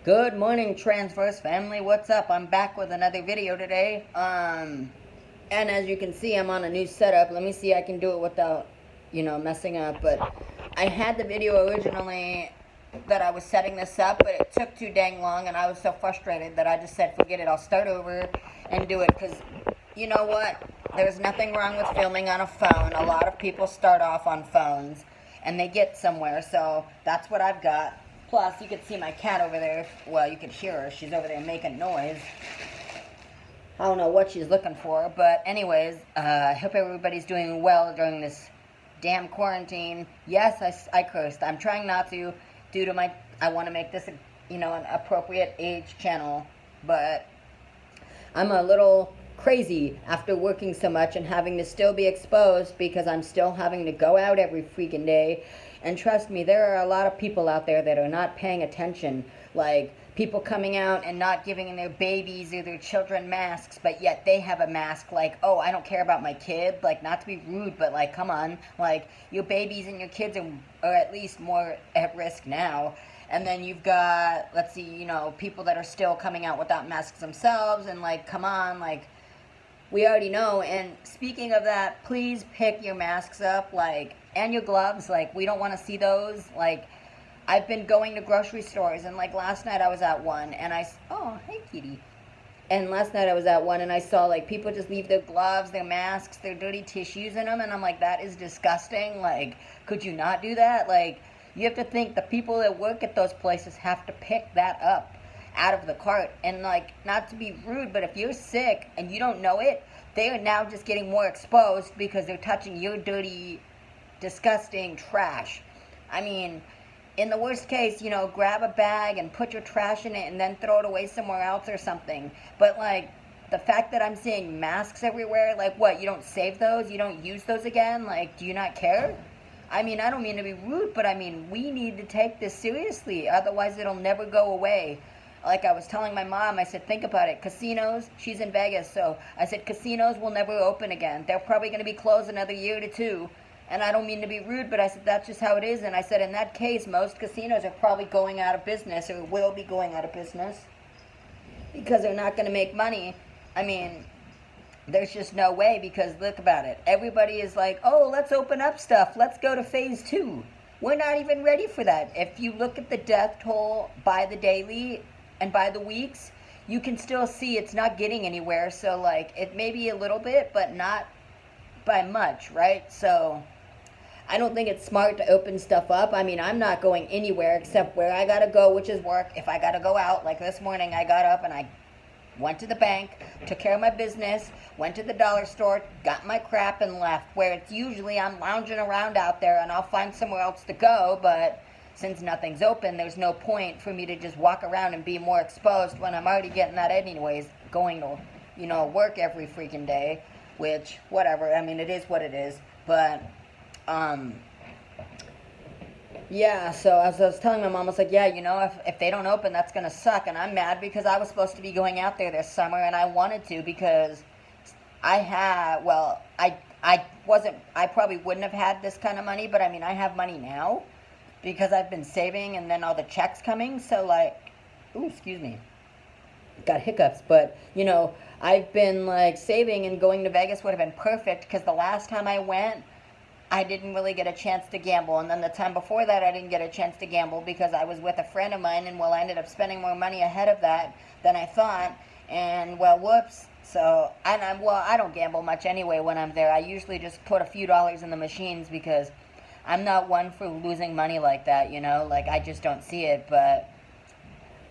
Good morning, Transverse family. What's up? I'm back with another video today. And as you can see, I'm on a new setup. Let me see if I can do it without, messing up. But I had the video originally that I was setting this up, but it took too dang long, and I was so frustrated that I just said, forget it. I'll start over and do it, because you know what? There's nothing wrong with filming on a phone. A lot of people start off on phones, and they get somewhere, so that's what I've got. Plus, you could see my cat over there. Well, you could hear her. She's over there making noise. I don't know what she's looking for, but anyways, I hope everybody's doing well during this damn quarantine. Yes, I cursed. I'm trying not to, due to I want to make this, an appropriate age channel, but I'm a little crazy after working so much and having to still be exposed because I'm still having to go out every freaking day. And trust me, there are a lot of people out there that are not paying attention. Like, people coming out and not giving their babies or their children masks, but yet they have a mask. Like, oh, I don't care about my kid. Like, not to be rude, but like, come on. Like, your babies and your kids are at least more at risk now. And then you've got, let's see, people that are still coming out without masks themselves. And like, come on, like, we already know. And speaking of that, please pick your masks up, like, and your gloves. Like, we don't want to see those. Like, I've been going to grocery stores, and like last night I was at one, and oh, hey kitty. And last night I was at one, and I saw like people just leave their gloves, their masks, their dirty tissues in them, and I'm like, that is disgusting. Like, could you not do that? Like, you have to think the people that work at those places have to pick that up out of the cart. And like, not to be rude, but if you're sick and you don't know it, they are now just getting more exposed because they're touching your dirty, disgusting trash. I mean, in the worst case, grab a bag and put your trash in it and then throw it away somewhere else or something. But like, the fact that I'm seeing masks everywhere, like, what, you don't save those? You don't use those again? Like, do you not care? I mean, I don't mean to be rude, but I mean, we need to take this seriously. Otherwise, it'll never go away. Like I was telling my mom, I said, think about it. Casinos, she's in Vegas, so I said, casinos will never open again. They're probably going to be closed another year to two. And I don't mean to be rude, but I said, that's just how it is. And I said, in that case, most casinos are probably going out of business, or will be going out of business, because they're not going to make money. I mean, there's just no way, because look about it. Everybody is like, oh, let's open up stuff. Let's go to phase 2. We're not even ready for that. If you look at the death toll by the daily and by the weeks, you can still see it's not getting anywhere. So, like, it may be a little bit, but not by much, right? So I don't think it's smart to open stuff up. I mean, I'm not going anywhere except where I gotta go, which is work. If I gotta go out, like this morning, I got up and I went to the bank, took care of my business, went to the dollar store, got my crap, and left. Where it's usually I'm lounging around out there and I'll find somewhere else to go, but since nothing's open, there's no point for me to just walk around and be more exposed when I'm already getting that anyways, going to, work every freaking day, which, whatever, I mean, it is what it is, but, yeah, so as I was telling my mom, I was like, yeah, if they don't open, that's going to suck, and I'm mad because I was supposed to be going out there this summer, and I wanted to because I probably wouldn't have had this kind of money, but I mean, I have money now because I've been saving and then all the checks coming, so like, ooh, excuse me, got hiccups, but, I've been like saving, and going to Vegas would have been perfect because the last time I went, I didn't really get a chance to gamble, and then the time before that I didn't get a chance to gamble because I was with a friend of mine, and I ended up spending more money ahead of that than I thought, and whoops. So I don't gamble much anyway when I'm there. I usually just put a few dollars in the machines because I'm not one for losing money like that, like I just don't see it, but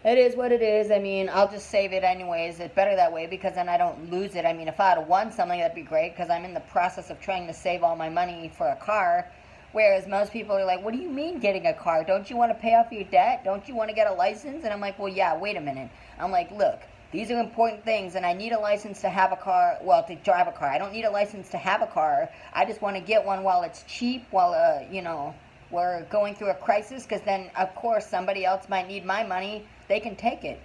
it is what it is. I mean, I'll just save it anyways. It's better that way because then I don't lose it. I mean, if I had won something, that'd be great because I'm in the process of trying to save all my money for a car. Whereas most people are like, what do you mean getting a car? Don't you want to pay off your debt? Don't you want to get a license? And I'm like, well, yeah, wait a minute. I'm like, look, these are important things, and I need a license to have a car, well, to drive a car. I don't need a license to have a car. I just want to get one while it's cheap, while, we're going through a crisis, because then, of course, somebody else might need my money. They can take it.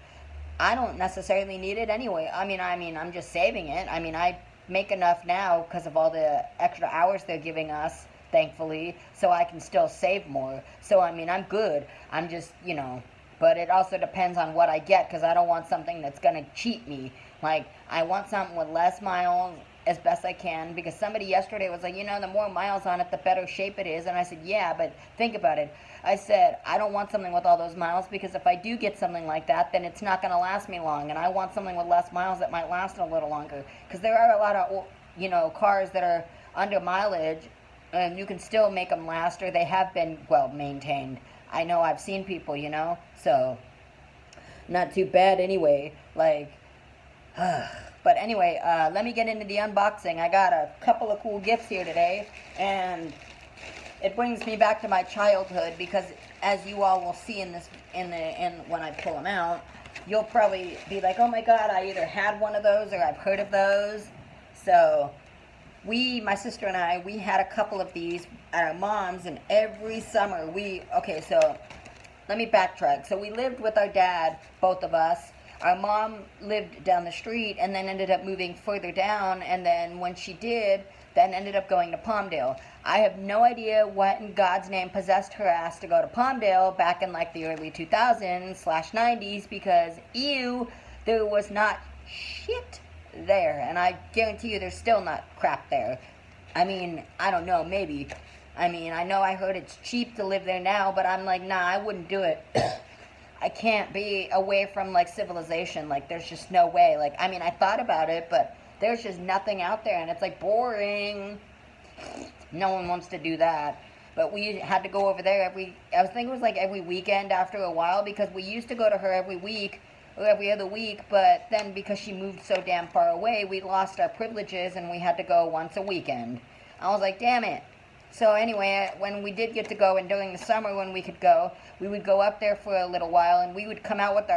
I don't necessarily need it anyway. I mean, I'm just saving it. I mean, I make enough now because of all the extra hours they're giving us, thankfully, so I can still save more. So, I mean, I'm good. I'm just, but it also depends on what I get, because I don't want something that's going to cheat me. Like, I want something with less miles as best I can, because somebody yesterday was like, you know, the more miles on it, the better shape it is. And I said, yeah, but think about it. I said, I don't want something with all those miles, because if I do get something like that, then it's not going to last me long. And I want something with less miles that might last a little longer, because there are a lot of, you know, cars that are under mileage, and you can still make them last, or they have been well maintained. I know, I've seen people, you know, so not too bad anyway. Like, but anyway, let me get into the unboxing. I got a couple of cool gifts here today, and it brings me back to my childhood, because as you all will see in this, when I pull them out, you'll probably be like, oh my god, I either had one of those or I've heard of those. So my sister and I, we had a couple of these at our mom's, and every summer okay, so let me backtrack. So we lived with our dad, both of us. Our mom lived down the street and then ended up moving further down, and then when she did, then ended up going to Palmdale. I have no idea what in God's name possessed her ass to go to Palmdale back in like the early 2000s/90s, because ew, there was not shit there, and I guarantee you there's still not crap there. I mean, I don't know, maybe. I mean, I know I heard it's cheap to live there now, but I'm like, nah, I wouldn't do it. I can't be away from, like, civilization. Like, there's just no way. Like, I mean, I thought about it, but there's just nothing out there, and it's, like, boring. No one wants to do that. But we had to go over there I was thinking it was, like, every weekend after a while, because we used to go to her every week, or every other week, but then because she moved so damn far away, we lost our privileges, and we had to go once a weekend. I was like, damn it. So anyway, when we did get to go, and during the summer when we could go, we would go up there for a little while, and we would come out with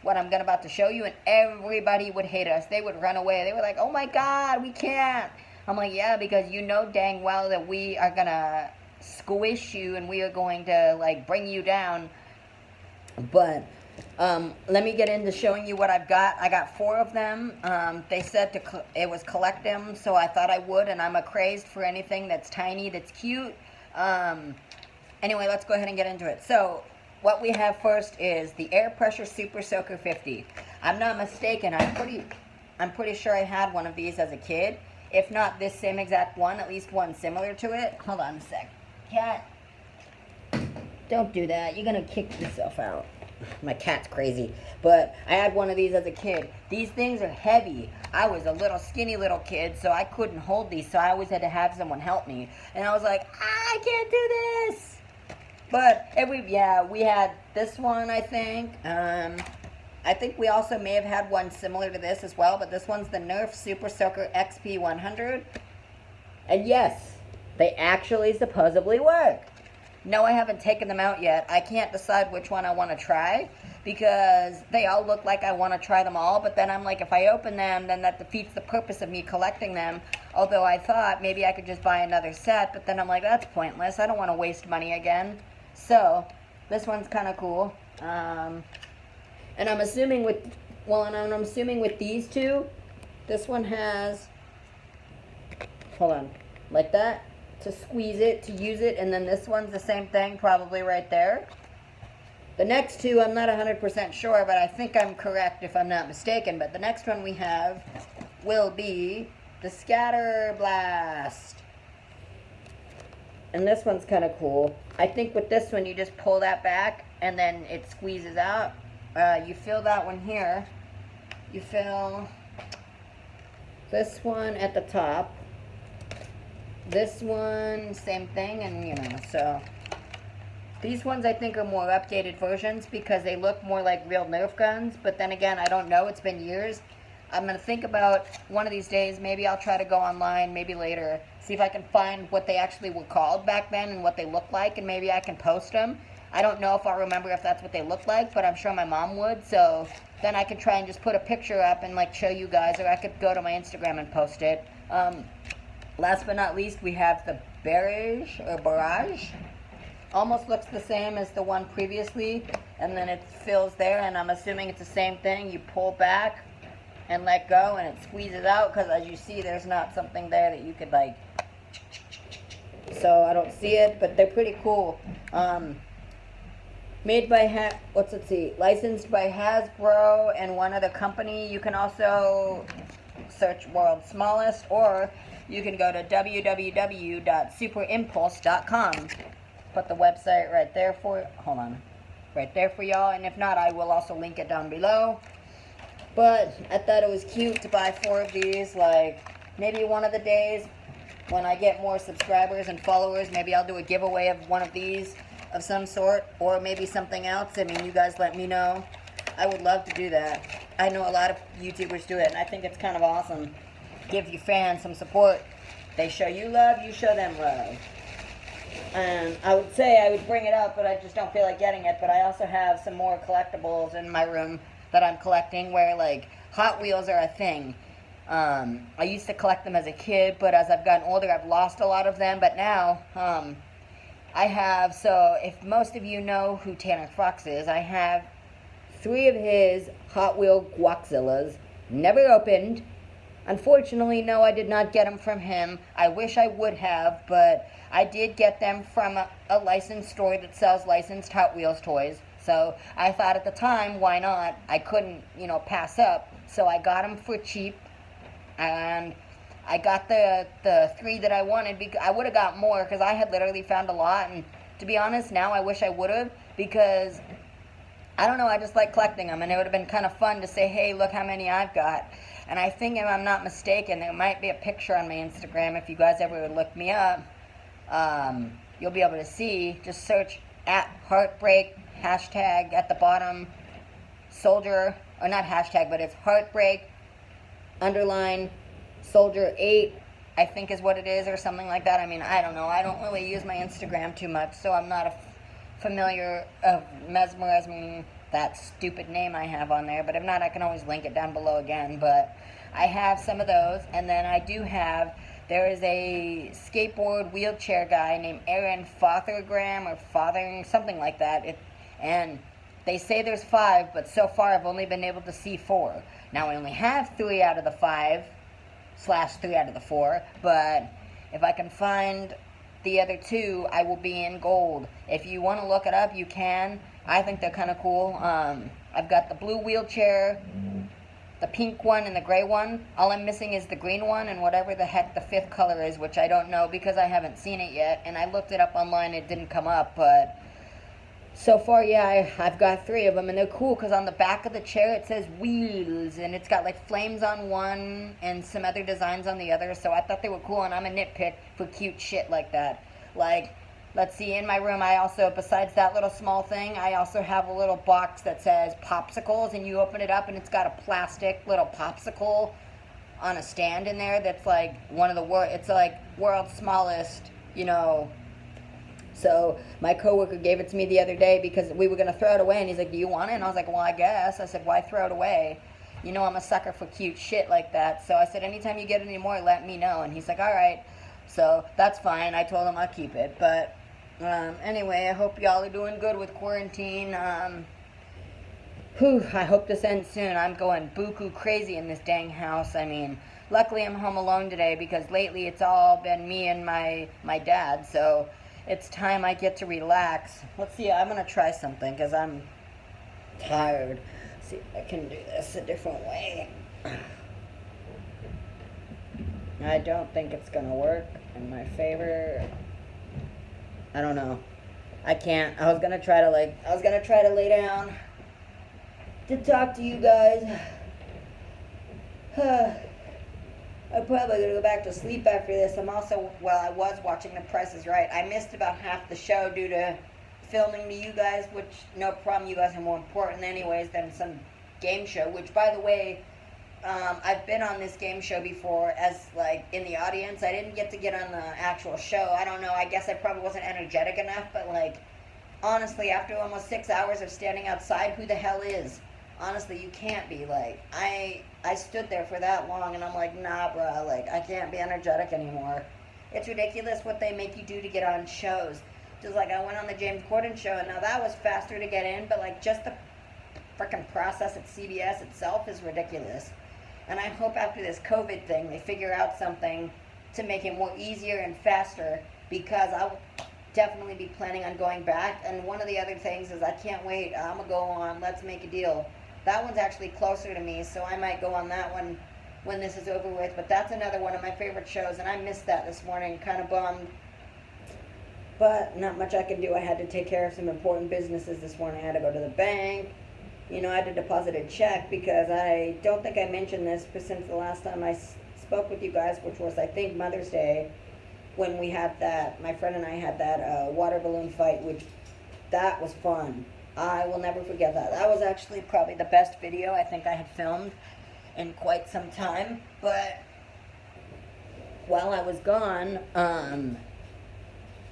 what I'm about to show you, and everybody would hate us. They would run away. They were like, oh my god, we can't. I'm like, yeah, because you know dang well that we are going to squish you, and we are going to, like, bring you down. But let me get into showing you what I've got. I got 4 of them. They said it was collect them, so I thought I would, and I'm a crazed for anything that's tiny, that's cute. Anyway, let's go ahead and get into it. So what we have first is the Air Pressure Super Soaker 50. I'm not mistaken, I'm pretty sure I had one of these as a kid. If not this same exact one, at least one similar to it. Hold on a sec. Cat, don't do that. You're gonna kick yourself out. My cat's crazy. But I had one of these as a kid. These things are heavy. I was a little skinny little kid, so I couldn't hold these, so I always had to have someone help me. And I was like, I can't do this. But we had this one, I think. I think we also may have had one similar to this as well, but this one's the Nerf Super Soaker XP100. And yes, they actually supposedly work. No, I haven't taken them out yet. I can't decide which one I want to try, because they all look like I want to try them all, but then I'm like, if I open them, then that defeats the purpose of me collecting them. Although I thought maybe I could just buy another set, but then I'm like, that's pointless. I don't want to waste money again. So, this one's kind of cool. And I'm assuming with these two, this one has, hold on, like that, to squeeze it, to use it, and then this one's the same thing, probably right there. The next two, I'm not 100% sure, but I think I'm correct if I'm not mistaken. But the next one we have will be the Scatter Blast. And this one's kind of cool. I think with this one, you just pull that back, and then it squeezes out. You fill that one here. You fill this one at the top. This one, same thing, and you know, so these ones I think are more updated versions, because they look more like real Nerf guns, but then again, I don't know, it's been years. I'm going to think about one of these days, maybe I'll try to go online, maybe later, see if I can find what they actually were called back then and what they looked like, and maybe I can post them. I don't know if I'll remember if that's what they look like, but I'm sure my mom would, so then I could try and just put a picture up and like show you guys, or I could go to my Instagram and post it. Last but not least, we have the Barrage. Almost looks the same as the one previously, and then it fills there, and I'm assuming it's the same thing. You pull back and let go, and it squeezes out, because as you see, there's not something there that you could like, so I don't see it, but they're pretty cool. Made by, licensed by Hasbro and one other company. You can also search World's Smallest, or you can go to www.superimpulse.com. Put the website right there for, right there for y'all, and if not, I will also link it down below. But I thought it was cute to buy 4 of these. Like, maybe one of the days when I get more subscribers and followers, maybe I'll do a giveaway of one of these of some sort, or maybe something else. I mean, you guys let me know. I would love to do that. I know a lot of YouTubers do it, and I think it's kind of awesome. Give your fans some support. They show you love, you show them love. And I would say I would bring it up, but I just don't feel like getting it. But I also have some more collectibles in my room that I'm collecting, where, like, Hot Wheels are a thing. I used to collect them as a kid, but as I've gotten older, I've lost a lot of them. But now, I have, so if most of you know who Tanner Fox is, I have 3 of his Hot Wheel Guaczillas, never opened. Unfortunately, no, I did not get them from him. I wish I would have, but I did get them from a licensed store that sells licensed Hot Wheels toys. So I thought at the time, why not? I couldn't, pass up. So I got them for cheap, and I got the 3 that I wanted. Because I would have got more, because I had literally found a lot. And to be honest, now I wish I would have, because I don't know, I just like collecting them. And it would have been kind of fun to say, hey, look how many I've got. And I think, if I'm not mistaken, there might be a picture on my Instagram. If you guys ever would look me up, you'll be able to see. Just search at Heartbreak, hashtag at the bottom, soldier, or not hashtag, but it's Heartbreak, underline, Soldier 8, I think is what it is, or something like that. I mean, I don't know. I don't really use my Instagram too much, so I'm not familiar of mesmerizing that stupid name I have on there. But if not, I can always link it down below again. But I have some of those, and then I do have, there is a skateboard wheelchair guy named Aaron Fothergram, or Fothering, something like that. And they say there's 5, but so far I've only been able to see 4. Now I only have 3 out of the 5. / 3 out of the 4, but if I can find the other 2, I will be in gold. If you want to look it up, you can. I think they're kind of cool. I've got the blue wheelchair, the pink one, and the gray one. All I'm missing is the green one, and whatever the heck the 5th color is, which I don't know because I haven't seen it yet, and I looked it up online, it didn't come up. But so far, yeah, I've got 3 of them, and they're cool because on the back of the chair it says wheels, and it's got like flames on one and some other designs on the other, so I thought they were cool, and I'm a nitpick for cute shit like that. Like, let's see, in my room I also, besides that little small thing, I also have a little box that says popsicles, and you open it up and it's got a plastic little popsicle on a stand in there that's like one of the it's like World's Smallest, So my coworker gave it to me the other day because we were going to throw it away, and he's like, do you want it? And I was like, well, I guess. I said, why throw it away? I'm a sucker for cute shit like that. So I said, anytime you get any more, let me know. And he's like, all right. So that's fine. I told him I'll keep it. But anyway, I hope y'all are doing good with quarantine. I hope this ends soon. I'm going buku crazy in this dang house. I mean, luckily I'm home alone today because lately it's all been me and my dad. So it's time I get to relax. Let's see, I'm going to try something because I'm tired. Let's see if I can do this a different way. I don't think it's going to work in my favor. I don't know. I can't. I was going to try to lay down to talk to you guys. I'm probably going to go back to sleep after this. I'm also, I was watching The Price is Right. I missed about half the show due to filming to you guys, which, no problem, you guys are more important anyways than some game show, which, by the way, I've been on this game show before as, like, in the audience. I didn't get to get on the actual show. I don't know. I guess I probably wasn't energetic enough, but, like, honestly, after almost 6 hours of standing outside, who the hell is? Honestly, you can't be. Like, I stood there for that long, and I'm like, nah, bro, like, I can't be energetic anymore. It's ridiculous what they make you do to get on shows. Just like I went on the James Corden show, and now that was faster to get in, but, like, just the freaking process at CBS itself is ridiculous. And I hope after this COVID thing, they figure out something to make it more easier and faster, because definitely be planning on going back. And one of the other things is I can't wait. I'm going to go on Let's Make a Deal. That one's actually closer to me, so I might go on that one when this is over with. But that's another one of my favorite shows, and I missed that this morning. Kind of bummed. But not much I can do. I had to take care of some important businesses this morning. I had to go to the bank. You know, I had to deposit a check because I don't think I mentioned this since the last time I spoke with you guys, which was, I think, Mother's Day, when we had that, my friend and I had that water balloon fight, which that was fun. I will never forget that. That was actually probably the best video I think I had filmed in quite some time. But while I was gone,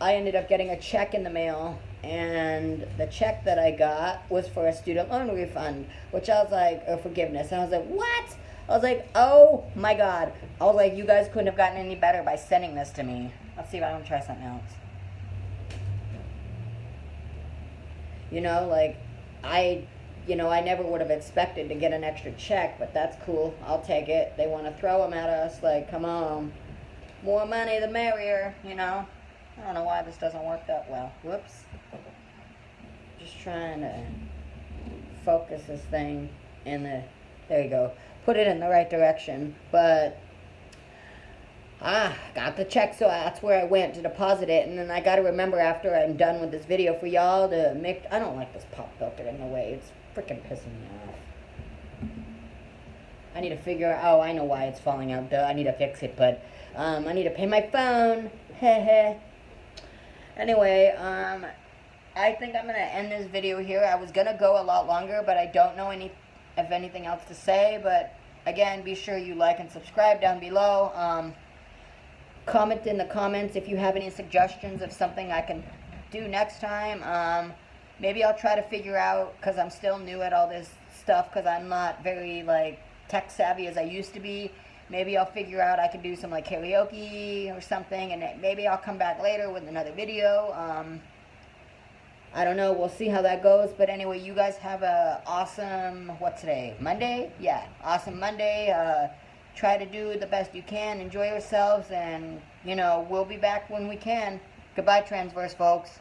I ended up getting a check in the mail, and the check that I got was for a student loan refund, which I was like, or forgiveness. And I was like, what? I was like, oh my God. I was like, you guys couldn't have gotten any better by sending this to me. Let's see if I can try something else. You know, like, I never would have expected to get an extra check, but that's cool. I'll take it. They want to throw them at us. Like, come on. More money, the merrier, you know. I don't know why this doesn't work that well. Whoops. Just trying to focus this thing in the... There you go. Put it in the right direction. But... got the check, so that's where I went to deposit it. And then I got to remember after I'm done with this video for y'all to make... I don't like this pop filter in the way. It's freaking pissing me off. I need to figure out... Oh, I know why it's falling out. Duh, I need to fix it, but... I need to pay my phone. Heh. Anyway, I think I'm going to end this video here. I was going to go a lot longer, but I don't know of anything else to say. But, again, be sure you like and subscribe down below. Comment in the comments if you have any suggestions of something I can do next time. Maybe I'll try to figure out, because I'm still new at all this stuff, because I'm not very, like, tech savvy as I used to be. Maybe I'll figure out I can do some like karaoke or something, and maybe I'll come back later with another video. I don't know. We'll see how that goes. But anyway, you guys have a awesome, what's today? Monday? Yeah, awesome Monday. Try to do the best you can. Enjoy yourselves, and, you know, we'll be back when we can. Goodbye, Transverse folks.